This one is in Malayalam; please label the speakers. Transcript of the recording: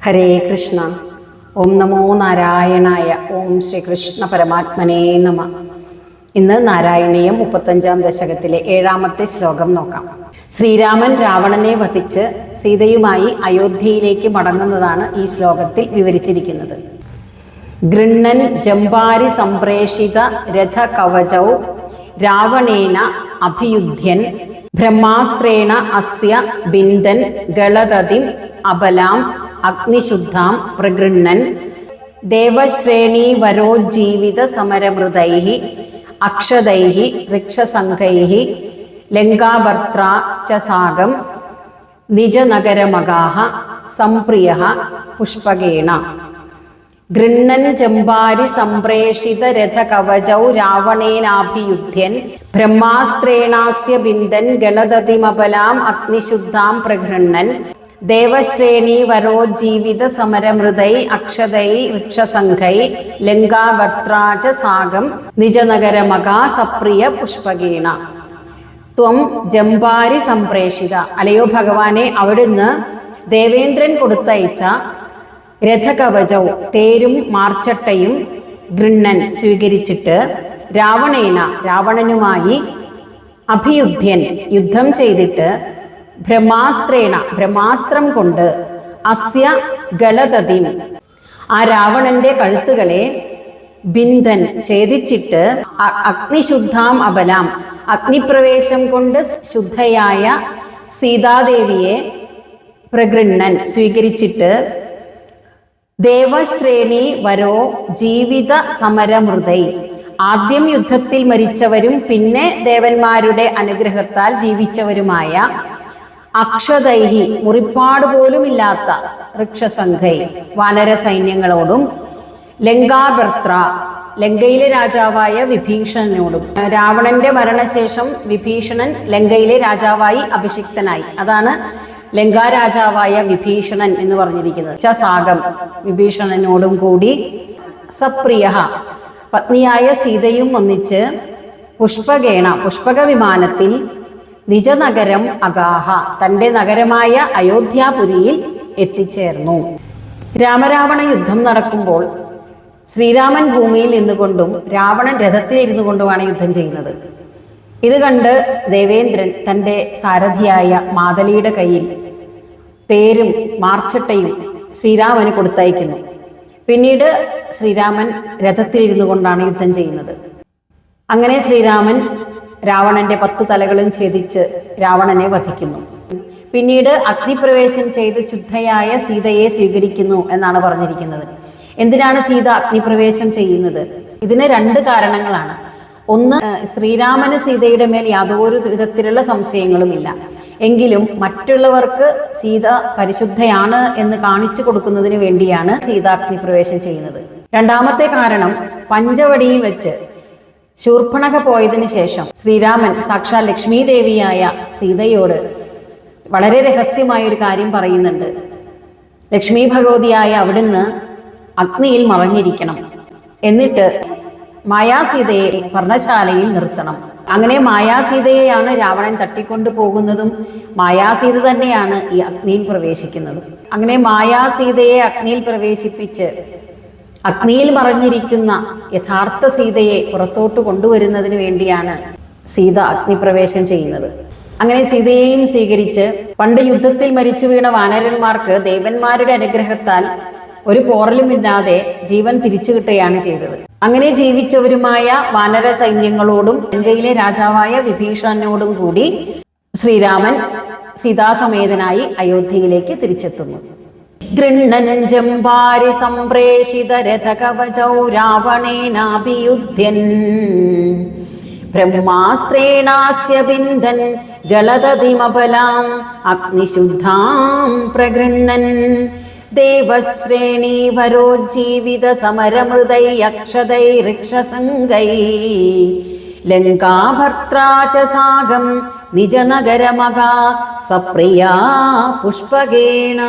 Speaker 1: ഹരേ കൃഷ്ണ. ഓം നമോ നാരായണായ. ഓം ശ്രീകൃഷ്ണ പരമാത്മനേ നമ. ഇന്ന് നാരായണീയം 35-ാം ദശകത്തിലെ 7-ാമത്തെ ശ്ലോകം നോക്കാം. ശ്രീരാമൻ രാവണനെ വധിച്ച് സീതയുമായി അയോധ്യയിലേക്ക് മടങ്ങുന്നതാണ് ഈ ശ്ലോകത്തിൽ വിവരിച്ചിരിക്കുന്നത്. ഗൃണ്ണൻ ജംബാരി സംപ്രേഷിത രഥ കവചൗ രാവണേന അഭിയുധ്യൻ ബ്രഹ്മാസ്ത്രേണ അസ്യ ബിന്ദൻ ഗളദതിം അബലാം അഗ്നിശുദ്ധാം പ്രഗൃണ്ണൻ ദേവശ്രേണീവരോജ്ജീവിത സമരമൃതൈഃ അക്ഷതൈഃ ഋക്ഷസംഘൈഃ ലങ്കാഭർത്രാ ച സാഗം നിജനഗരമഗാഃ സംപ്രിയഃ പുഷ്പകേണ. ഗൃണ്ണൻ ജംബാരി സംപ്രേഷിത രഥ കവചൗ രാവണേനാഭിയുധ്യൻ ബ്രഹ്മാസ്ത്രേണാസ്യ ബിന്ദൻ ഗളദതിമബലാം അഗ്നിശുദ്ധാം പ്രഗൃണ്ണൻ ദേവശ്രേണീവരോജ്ജീവിത സമരമൃതൈ അക്ഷതൈ ഋക്ഷസംഘൈ ലങ്കാഭർത്രാ ച സാഗം നിജനഗരമഗാ സപ്രിയ പുഷ്പകേണ. ത്വം ജംബാരി സംപ്രേഷിത, അലയോ ഭഗവാനെ, അവിടുന്ന് ദേവേന്ദ്രൻ കൊടുത്തയച്ച രഥകവചൗ, തേരും മാർച്ചട്ടയും ഗൃണ്ണൻ സ്വീകരിച്ചിട്ട് രാവണേന, രാവണനുമായി അഭിയുധ്യൻ, യുദ്ധം ചെയ്തിട്ട് ബ്രഹ്മാസ്ത്രേണ, ബ്രഹ്മാസ്ത്രം കൊണ്ട് അസ്യ ഗളദതിം, ആ രാവണന്റെ കഴുത്തുകളെ ബിന്ദൻ ഛേദിച്ചിട്ട് അഗ്നിശുദ്ധാം അബലാം, അഗ്നിപ്രവേശം കൊണ്ട് ശുദ്ധയായ സീതാദേവിയെ പ്രഗൃണ്ണൻ സ്വീകരിച്ചിട്ട് ദേവശ്രേണി വരോ ജീവിത സമരമൃതൈ, ആദ്യം യുദ്ധത്തിൽ മരിച്ചവരും പിന്നെ ദേവന്മാരുടെ അനുഗ്രഹത്താൽ ജീവിച്ചവരുമായ അക്ഷതൈഹി, മുറിപ്പാട് പോലുമില്ലാത്ത ഋക്ഷസംഘൈ, വാനര സൈന്യങ്ങളോടും ലങ്കാഭർത്ര, ലങ്കയിലെ രാജാവായ വിഭീഷണനോടും. രാവണന്റെ മരണശേഷം വിഭീഷണൻ ലങ്കയിലെ രാജാവായി അഭിഷിക്തനായി. അതാണ് ലങ്കാരാജാവായ വിഭീഷണൻ എന്ന് പറഞ്ഞിരിക്കുന്നത്. ച സാഗം, വിഭീഷണനോടും കൂടി സപ്രിയ, പത്നിയായ സീതയും ഒന്നിച്ച് പുഷ്പകേണ, പുഷ്പക വിമാനത്തിൽ നിജനഗരം അഗാഹ, തൻ്റെ നഗരമായ അയോധ്യാപുരിയിൽ എത്തിച്ചേർന്നു. രാമരാവണ യുദ്ധം നടക്കുമ്പോൾ ശ്രീരാമൻ ഭൂമിയിൽ നിന്നുകൊണ്ടും രാവണൻ രഥത്തിലിരുന്നു കൊണ്ടുമാണ് യുദ്ധം ചെയ്യുന്നത്. ഇത് കണ്ട് ദേവേന്ദ്രൻ തൻ്റെ സാരഥിയായ മാതലിയുടെ കയ്യിൽ തേരും മാർച്ചട്ടയും ശ്രീരാമന് കൊടുത്തയക്കുന്നു. പിന്നീട് ശ്രീരാമൻ രഥത്തിലിരുന്നു കൊണ്ടാണ് യുദ്ധം ചെയ്യുന്നത്. അങ്ങനെ ശ്രീരാമൻ രാവണന്റെ 10 തലകളും ഛേദിച്ച് രാവണനെ വധിക്കുന്നു. പിന്നീട് അഗ്നിപ്രവേശം ചെയ്ത് ശുദ്ധയായ സീതയെ സ്വീകരിക്കുന്നു എന്നാണ് പറഞ്ഞിരിക്കുന്നത്. എന്തിനാണ് സീത അഗ്നിപ്രവേശം ചെയ്യുന്നത്? ഇതിന് 2 കാരണങ്ങളാണ്. ഒന്ന്, ശ്രീരാമന് സീതയുടെ മേൽ യാതൊരു വിധത്തിലുള്ള സംശയങ്ങളുമില്ല. എങ്കിലും മറ്റുള്ളവർക്ക് സീത പരിശുദ്ധയാണ് എന്ന് കാണിച്ചു കൊടുക്കുന്നതിന് വേണ്ടിയാണ് സീത അഗ്നിപ്രവേശം ചെയ്യുന്നത്. രണ്ടാമത്തെ കാരണം, പഞ്ചവടിയിൽ വെച്ച് ശൂർപ്പണഖ പോയതിനു ശേഷം ശ്രീരാമൻ സാക്ഷാൽ ലക്ഷ്മി ദേവിയായ സീതയോട് വളരെ രഹസ്യമായ ഒരു കാര്യം പറയുന്നുണ്ട്. ലക്ഷ്മി ഭഗവതിയായ അവിടുന്ന് അഗ്നിയിൽ മറഞ്ഞിരിക്കണം, എന്നിട്ട് മായാസീതയെ പർണശാലയിൽ നിർത്തണം. അങ്ങനെ മായാസീതയെയാണ് രാവണൻ തട്ടിക്കൊണ്ടു പോകുന്നതും മായാസീത തന്നെയാണ് ഈ അഗ്നിയിൽ പ്രവേശിക്കുന്നതും. അങ്ങനെ മായാസീതയെ അഗ്നിയിൽ പ്രവേശിപ്പിച്ച് അഗ്നിയിൽ മറഞ്ഞിരിക്കുന്ന യഥാർത്ഥ സീതയെ പുറത്തോട്ട് കൊണ്ടുവരുന്നതിന് വേണ്ടിയാണ് സീത അഗ്നിപ്രവേശം ചെയ്യുന്നത്. അങ്ങനെ സീതയെയും സ്വീകരിച്ച് പണ്ട് യുദ്ധത്തിൽ മരിച്ചു വീണ വാനരന്മാർക്ക് ദേവന്മാരുടെ അനുഗ്രഹത്താൽ ഒരു പോറലുമില്ലാതെ ജീവൻ തിരിച്ചു കിട്ടുകയാണ് ചെയ്തത്. അങ്ങനെ ജീവിച്ചവരുമായ വാനര സൈന്യങ്ങളോടും ലങ്കയിലെ രാജാവായ വിഭീഷണനോടും കൂടി ശ്രീരാമൻ സീതാസമേതനായി അയോധ്യയിലേക്ക് തിരിച്ചെത്തുന്നു. ഗൃണ്ണൻ ജംബാരി സംപ്രേഷിത രഥകവചൗ രാവണേനാഭിയുധ്യൻ ബ്രഹ്മാസ്ത്രേണാസ്യ ബിന്ദൻ ഗളദതിമബലാം അഗ്നിശുദ്ധാം പ്രഗൃണ്ണൻ ദേവശ്രേണീവരോജ്ജീവിത സമരമൃതൈ അക്ഷതൈ ഋക്ഷസംഘൈ ലങ്കാഭർത്രാ ച സാഗം നിജനഗരമഗാ സപ്രിയാ പുഷ്പകേണ.